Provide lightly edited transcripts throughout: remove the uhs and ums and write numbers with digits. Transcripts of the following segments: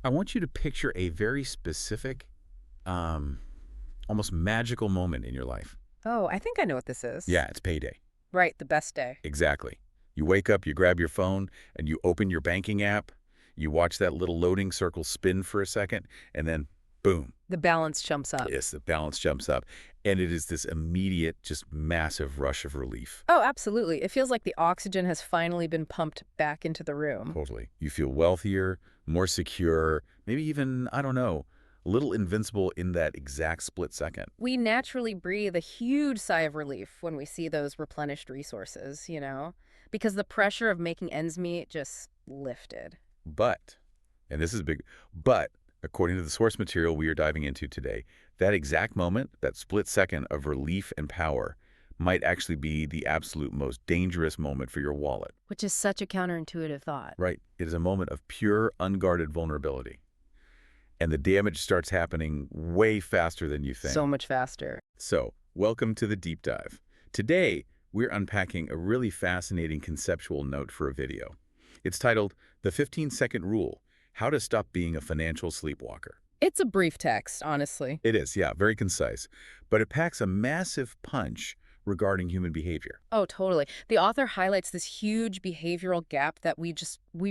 I want you to picture a very specific, um, almost magical moment in your life. Oh, I think I know what this is. Yeah, it's payday. Right, the best day. Exactly. You wake up, you grab your phone, and you open your banking app. You watch that little loading circle spin for a second, and then boom. The balance jumps up. Yes, the balance jumps up. And it is this immediate, just massive rush of relief. Oh, absolutely. It feels like the oxygen has finally been pumped back into the room. Totally. You feel wealthier, more secure, maybe even, I don't know, a little invincible in that exact split second. We naturally breathe a huge sigh of relief when we see those replenished resources, because the pressure of making ends meet just lifted. But, and this is big, but according to the source material we are diving into today, that exact moment, that split second of relief and power, might actually be the absolute most dangerous moment for your wallet. Which is such a counterintuitive thought. Right? It is a moment of pure, unguarded vulnerability. And the damage starts happening way faster than you think. So much faster. So, welcome to the deep dive. Today, we're unpacking a really fascinating conceptual note for a video. It's titled, The 15-Second Rule, How to Stop Being a Financial Sleepwalker. It's a brief text, honestly. It is, yeah, very concise. But it packs a massive punch regarding human behavior. Oh, totally. The author highlights this huge behavioral gap that we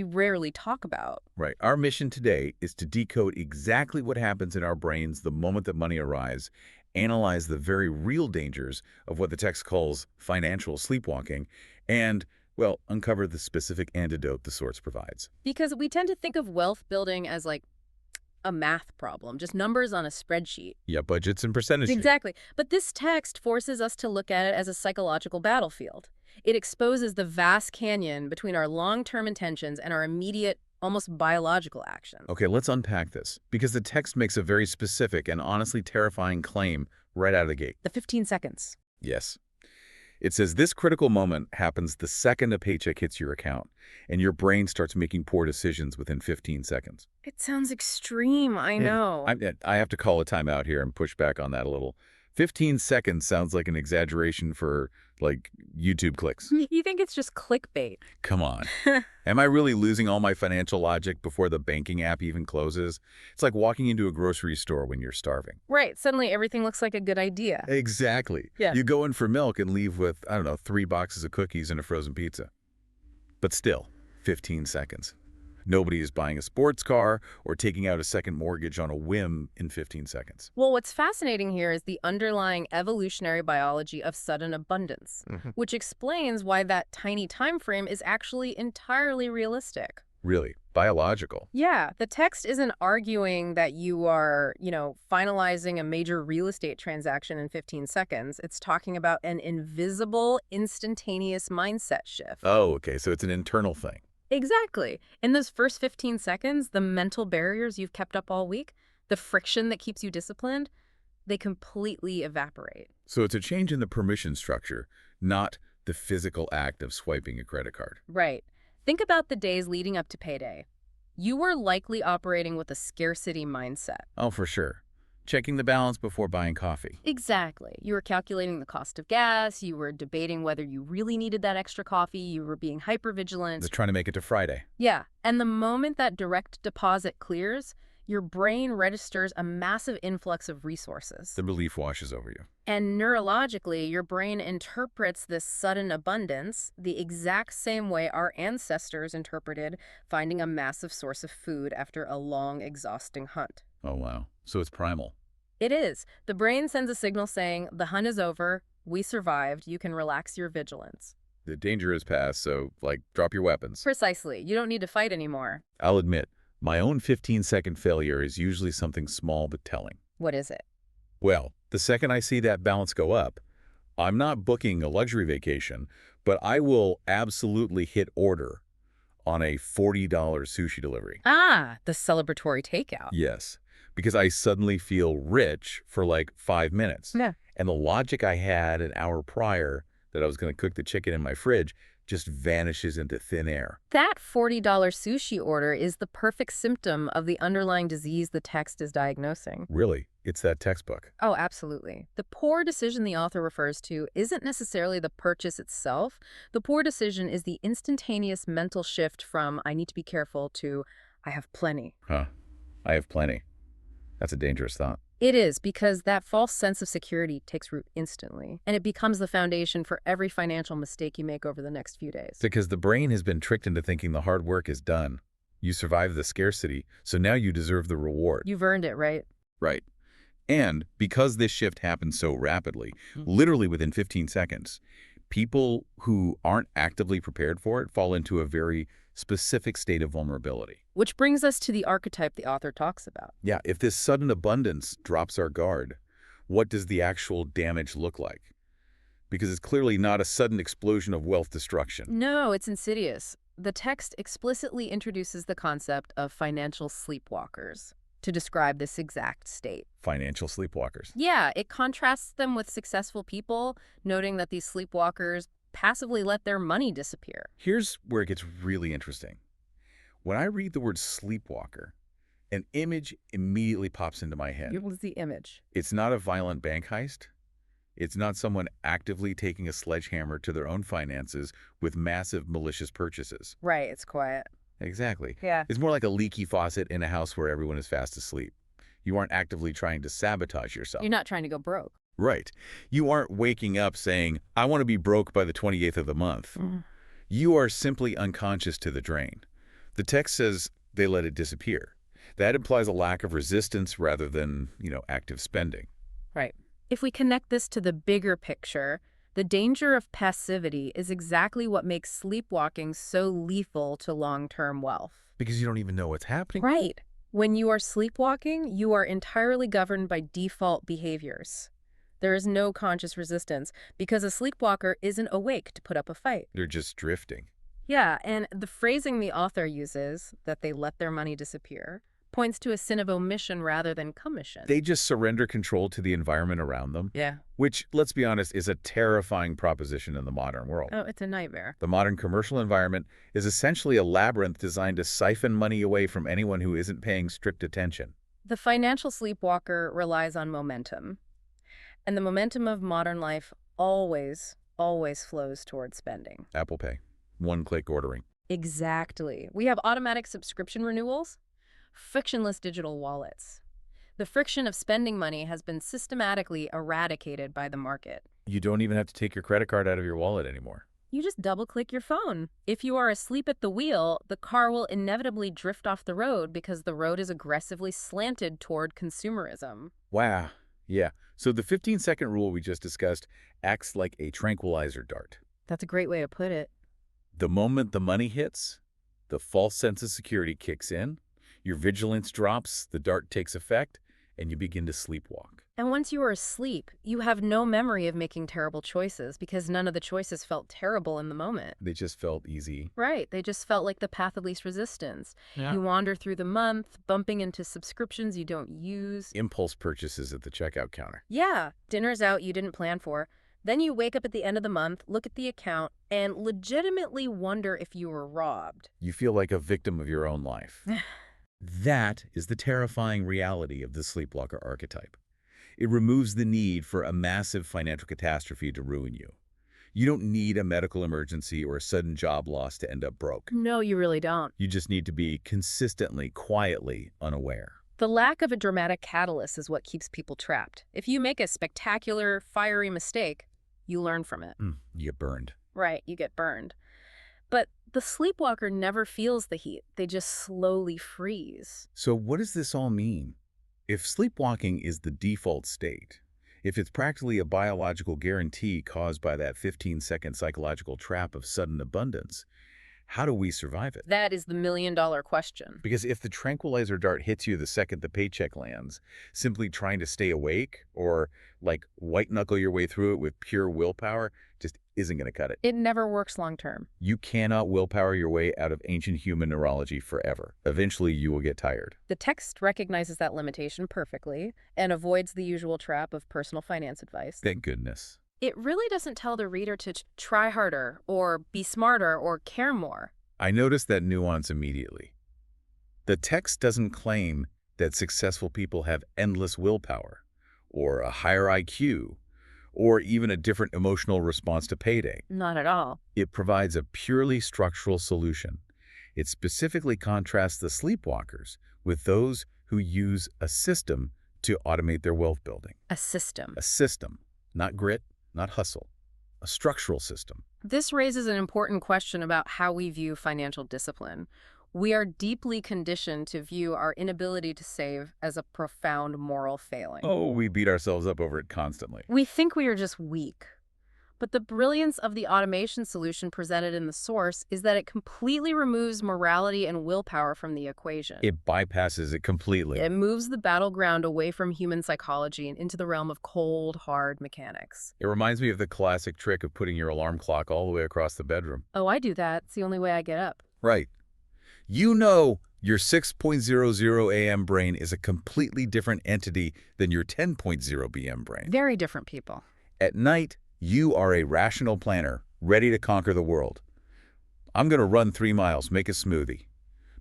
rarely talk about. Right. Our mission today is to decode exactly what happens in our brains the moment that money arrives, analyze the very real dangers of what the text calls financial sleepwalking, and, well, uncover the specific antidote the source provides. Because we tend to think of wealth building as like a math problem, just numbers on a spreadsheet. Yeah, budgets and percentages. Exactly. But this text forces us to look at it as a psychological battlefield. It exposes the vast canyon between our long-term intentions and our immediate, almost biological actions. Okay, let's unpack this, because the text makes a very specific and honestly terrifying claim right out of the gate. The 15 seconds. Yes. It says this critical moment happens the second a paycheck hits your account, and your brain starts making poor decisions within 15 seconds. It sounds extreme, I know. I have to call a timeout here and push back on that a little. 15 seconds sounds like an exaggeration for, like, YouTube clicks. You think it's just clickbait? Come on. Am I really losing all my financial logic before the banking app even closes? It's like walking into a grocery store when you're starving. Right. Suddenly everything looks like a good idea. Exactly. Yeah. You go in for milk and leave with, I don't know, 3 boxes of cookies and a frozen pizza. But still, 15 seconds. Nobody is buying a sports car or taking out a second mortgage on a whim in 15 seconds. Well, what's fascinating here is the underlying evolutionary biology of sudden abundance, which explains why that tiny time frame is actually entirely realistic. Really, biological. Yeah, the text isn't arguing that you are, finalizing a major real estate transaction in 15 seconds. It's talking about an invisible, instantaneous mindset shift. Oh, okay, so it's an internal thing. Exactly. In those first 15 seconds, the mental barriers you've kept up all week, the friction that keeps you disciplined, they completely evaporate. So it's a change in the permission structure, not the physical act of swiping a credit card. Right. Think about the days leading up to payday. You were likely operating with a scarcity mindset. Oh, for sure. Checking the balance before buying coffee. Exactly. You were calculating the cost of gas. You were debating whether you really needed that extra coffee. You were being hypervigilant. Just trying to make it to Friday. Yeah. And the moment that direct deposit clears, your brain registers a massive influx of resources. The relief washes over you. And neurologically, your brain interprets this sudden abundance the exact same way our ancestors interpreted finding a massive source of food after a long, exhausting hunt. Oh, wow. So it's primal. It is. The brain sends a signal saying, the hunt is over, we survived, you can relax your vigilance. The danger is past, so, drop your weapons. Precisely. You don't need to fight anymore. I'll admit, my own 15-second failure is usually something small but telling. What is it? Well, the second I see that balance go up, I'm not booking a luxury vacation, but I will absolutely hit order on a $40 sushi delivery. Ah, the celebratory takeout. Yes, because I suddenly feel rich for 5 minutes. Yeah. And the logic I had an hour prior that I was going to cook the chicken in my fridge just vanishes into thin air. That $40 sushi order is the perfect symptom of the underlying disease the text is diagnosing. Really, it's that textbook. Oh, absolutely. The poor decision the author refers to isn't necessarily the purchase itself. The poor decision is the instantaneous mental shift from I need to be careful to I have plenty. Huh. I have plenty. That's a dangerous thought. It is, because that false sense of security takes root instantly, and it becomes the foundation for every financial mistake you make over the next few days. Because the brain has been tricked into thinking the hard work is done. You survived the scarcity, so now you deserve the reward. You've earned it, right? Right. And because this shift happens so rapidly, literally within 15 seconds, people who aren't actively prepared for it fall into a very specific state of vulnerability. Which brings us to the archetype the author talks about. Yeah, if this sudden abundance drops our guard, what does the actual damage look like? Because it's clearly not a sudden explosion of wealth destruction. No, it's insidious. The text explicitly introduces the concept of financial sleepwalkers to describe this exact state. Financial sleepwalkers. Yeah, it contrasts them with successful people, noting that these sleepwalkers passively let their money disappear. Here's where it gets really interesting. When I read the word sleepwalker, an image immediately pops into my head. Here's the image. It's not a violent bank heist. It's not someone actively taking a sledgehammer to their own finances with massive malicious purchases. Right, it's quiet. Exactly. Yeah. It's more like a leaky faucet in a house where everyone is fast asleep. You aren't actively trying to sabotage yourself. You're not trying to go broke. Right. You aren't waking up saying, I want to be broke by the 28th of the month. You are simply unconscious to the drain. The text says they let it disappear. That implies a lack of resistance rather than, active spending. Right. If we connect this to the bigger picture, the danger of passivity is exactly what makes sleepwalking so lethal to long-term wealth. Because you don't even know what's happening. Right. When you are sleepwalking, you are entirely governed by default behaviors. There is no conscious resistance because a sleepwalker isn't awake to put up a fight. They're just drifting. Yeah, and the phrasing the author uses, that they let their money disappear, points to a sin of omission rather than commission. They just surrender control to the environment around them. Yeah. Which, let's be honest, is a terrifying proposition in the modern world. Oh, it's a nightmare. The modern commercial environment is essentially a labyrinth designed to siphon money away from anyone who isn't paying strict attention. The financial sleepwalker relies on momentum. And the momentum of modern life always flows towards spending. Apple Pay. One-click ordering. Exactly. We have automatic subscription renewals, frictionless digital wallets. The friction of spending money has been systematically eradicated by the market. You don't even have to take your credit card out of your wallet anymore. You just double-click your phone. If you are asleep at the wheel, the car will inevitably drift off the road because the road is aggressively slanted toward consumerism. Wow. Yeah. So the 15-second rule we just discussed acts like a tranquilizer dart. That's a great way to put it. The moment the money hits, the false sense of security kicks in, your vigilance drops, the dart takes effect, and you begin to sleepwalk. And once you are asleep, you have no memory of making terrible choices because none of the choices felt terrible in the moment. They just felt easy. Right. They just felt like the path of least resistance. Yeah. You wander through the month, bumping into subscriptions you don't use. Impulse purchases at the checkout counter. Yeah. Dinner's out you didn't plan for. Then you wake up at the end of the month, look at the account, and legitimately wonder if you were robbed. You feel like a victim of your own life. That is the terrifying reality of the sleepwalker archetype. It removes the need for a massive financial catastrophe to ruin you. You don't need a medical emergency or a sudden job loss to end up broke. No, you really don't. You just need to be consistently, quietly unaware. The lack of a dramatic catalyst is what keeps people trapped. If you make a spectacular, fiery mistake, you learn from it. You get burned. Right, you get burned. But the sleepwalker never feels the heat. They just slowly freeze. So what does this all mean? If sleepwalking is the default state, if it's practically a biological guarantee caused by that 15-second psychological trap of sudden abundance, how do we survive it? That is the million-dollar question. Because if the tranquilizer dart hits you the second the paycheck lands, simply trying to stay awake or like white-knuckle your way through it with pure willpower just isn't going to cut it. It never works long-term. You cannot willpower your way out of ancient human neurology forever. Eventually, you will get tired. The text recognizes that limitation perfectly and avoids the usual trap of personal finance advice. Thank goodness. It really doesn't tell the reader to try harder or be smarter or care more. I noticed that nuance immediately. The text doesn't claim that successful people have endless willpower or a higher IQ or even a different emotional response to payday. Not at all. It provides a purely structural solution. It specifically contrasts the sleepwalkers with those who use a system to automate their wealth building. A system. A system, not grit, not hustle. A structural system. This raises an important question about how we view financial discipline. We are deeply conditioned to view our inability to save as a profound moral failing. Oh, we beat ourselves up over it constantly. We think we are just weak. But the brilliance of the automation solution presented in the source is that it completely removes morality and willpower from the equation. It bypasses it completely. It moves the battleground away from human psychology and into the realm of cold, hard mechanics. It reminds me of the classic trick of putting your alarm clock all the way across the bedroom. Oh, I do that. It's the only way I get up. Right. You know your 6.00 a.m. brain is a completely different entity than your 10.0 p.m. brain. Very different people. At night, you are a rational planner, ready to conquer the world. I'm going to run 3 miles, make a smoothie.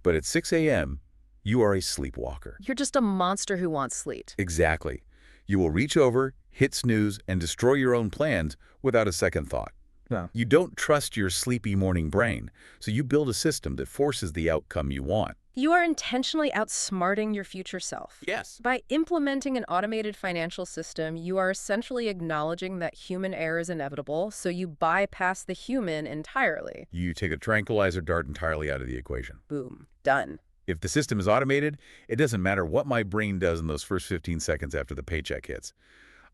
But at 6 a.m., you are a sleepwalker. You're just a monster who wants sleep. Exactly. You will reach over, hit snooze, and destroy your own plans without a second thought. Yeah. You don't trust your sleepy morning brain, so you build a system that forces the outcome you want. You are intentionally outsmarting your future self. Yes. By implementing an automated financial system, you are essentially acknowledging that human error is inevitable, so you bypass the human entirely. You take a tranquilizer dart entirely out of the equation. Boom. Done. If the system is automated, it doesn't matter what my brain does in those first 15 seconds after the paycheck hits.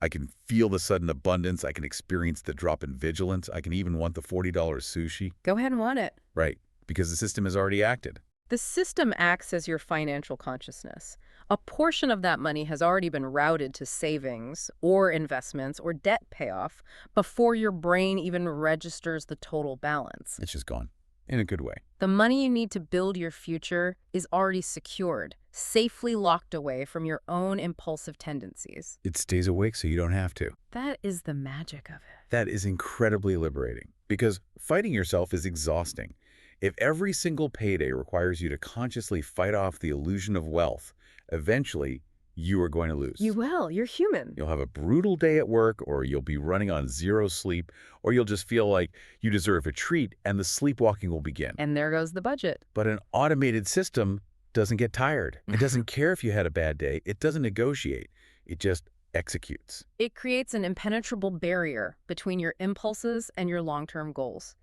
I can feel the sudden abundance. I can experience the drop in vigilance. I can even want the $40 sushi. Go ahead and want it. Right, because the system has already acted. The system acts as your financial consciousness. A portion of that money has already been routed to savings or investments or debt payoff before your brain even registers the total balance. It's just gone, in a good way. The money you need to build your future is already secured, safely locked away from your own impulsive tendencies. It stays awake so you don't have to. That is the magic of it. That is incredibly liberating, because fighting yourself is exhausting. If every single payday requires you to consciously fight off the illusion of wealth, eventually you are going to lose. You will. You're human. You'll have a brutal day at work, or you'll be running on zero sleep, or you'll just feel like you deserve a treat and the sleepwalking will begin. And there goes the budget. But an automated system doesn't get tired. It doesn't care if you had a bad day. It doesn't negotiate. It just executes. It creates an impenetrable barrier between your impulses and your long-term goals.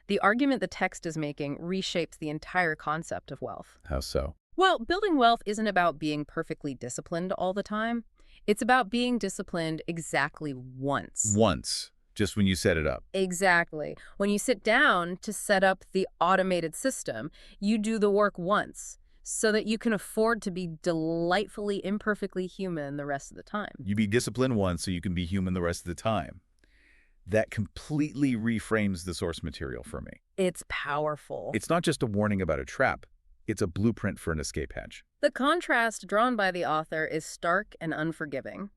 The argument the text is making reshapes the entire concept of wealth. How so? Well, building wealth isn't about being perfectly disciplined all the time. It's about being disciplined exactly once. Once, just when you set it up. Exactly. When you sit down to set up the automated system, you do the work once so that you can afford to be delightfully imperfectly human the rest of the time. You be disciplined once so you can be human the rest of the time. That completely reframes the source material for me. It's powerful. It's not just a warning about a trap. It's a blueprint for an escape hatch. The contrast drawn by the author is stark and unforgiving.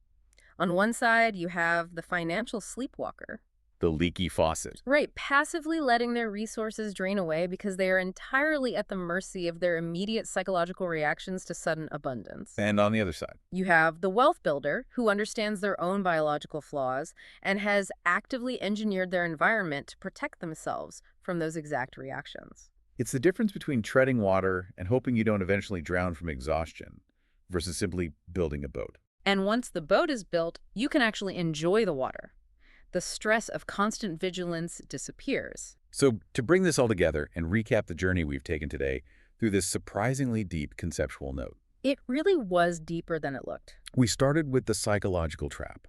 On one side, you have the financial sleepwalker. The leaky faucet. Right, passively letting their resources drain away because they are entirely at the mercy of their immediate psychological reactions to sudden abundance. And on the other side. You have the wealth builder, who understands their own biological flaws and has actively engineered their environment to protect themselves from those exact reactions. It's the difference between treading water and hoping you don't eventually drown from exhaustion versus simply building a boat. And once the boat is built, you can actually enjoy the water. The stress of constant vigilance disappears. So to bring this all together and recap the journey we've taken today through this surprisingly deep conceptual note. It really was deeper than it looked. We started with the psychological trap.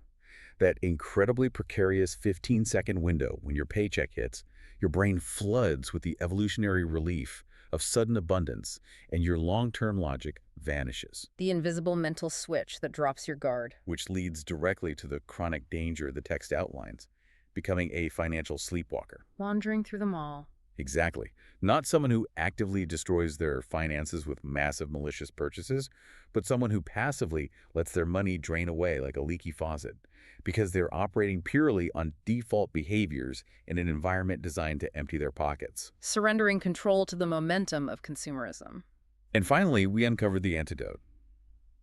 That incredibly precarious 15-second window when your paycheck hits, your brain floods with the evolutionary relief of sudden abundance, and your long-term logic vanishes. The invisible mental switch that drops your guard. Which leads directly to the chronic danger the text outlines, becoming a financial sleepwalker. Wandering through the mall. Exactly. Not someone who actively destroys their finances with massive malicious purchases, but someone who passively lets their money drain away like a leaky faucet, because they're operating purely on default behaviors in an environment designed to empty their pockets. Surrendering control to the momentum of consumerism. And finally, we uncovered the antidote.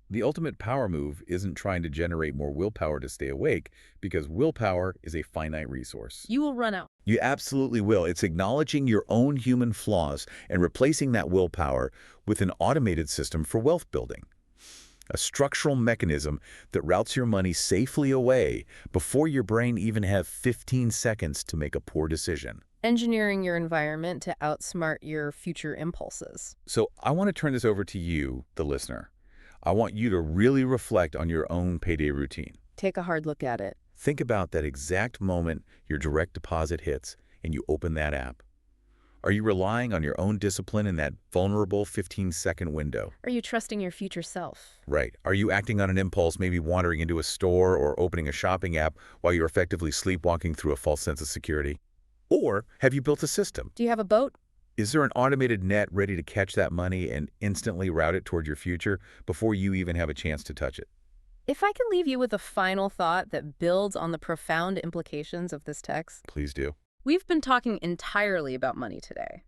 The ultimate power move isn't trying to generate more willpower to stay awake, because willpower is a finite resource. You will run out. You absolutely will. It's acknowledging your own human flaws and replacing that willpower with an automated system for wealth building. A structural mechanism that routes your money safely away before your brain even have 15 seconds to make a poor decision. Engineering your environment to outsmart your future impulses. So I want to turn this over to you, the listener. I want you to really reflect on your own payday routine. Take a hard look at it. Think about that exact moment your direct deposit hits and you open that app. Are you relying on your own discipline in that vulnerable 15-second window? Are you trusting your future self? Right. Are you acting on an impulse, maybe wandering into a store or opening a shopping app while you're effectively sleepwalking through a false sense of security? Or have you built a system? Do you have a boat? Is there an automated net ready to catch that money and instantly route it toward your future before you even have a chance to touch it? If I can leave you with a final thought that builds on the profound implications of this text. Please do. We've been talking entirely about money today.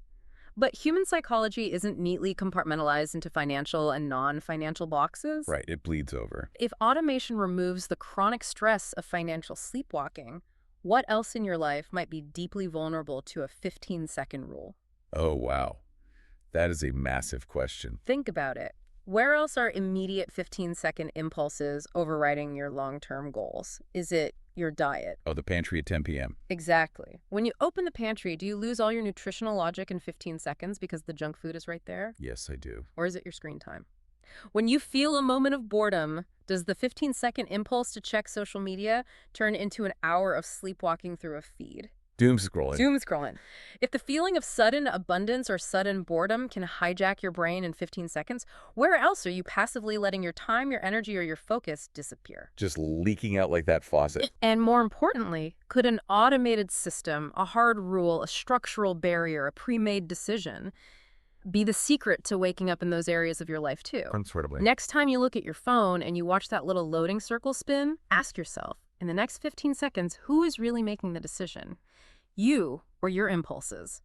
But human psychology isn't neatly compartmentalized into financial and non-financial boxes. Right, it bleeds over. If automation removes the chronic stress of financial sleepwalking, what else in your life might be deeply vulnerable to a 15-second rule? Oh, wow. That is a massive question. Think about it. Where else are immediate 15-second impulses overriding your long-term goals? Is it your diet? Oh, the pantry at 10 p.m. Exactly. When you open the pantry, do you lose all your nutritional logic in 15 seconds because the junk food is right there? Yes, I do. Or is it your screen time? When you feel a moment of boredom, does the 15-second impulse to check social media turn into an hour of sleepwalking through a feed? Doom scrolling. Doom scrolling. If the feeling of sudden abundance or sudden boredom can hijack your brain in 15 seconds, where else are you passively letting your time, your energy, or your focus disappear? Just leaking out like that faucet. And more importantly, could an automated system, a hard rule, a structural barrier, a pre-made decision be the secret to waking up in those areas of your life too? Consortably. Next time you look at your phone and you watch that little loading circle spin, ask yourself, in the next 15 seconds, who is really making the decision? You or your impulses?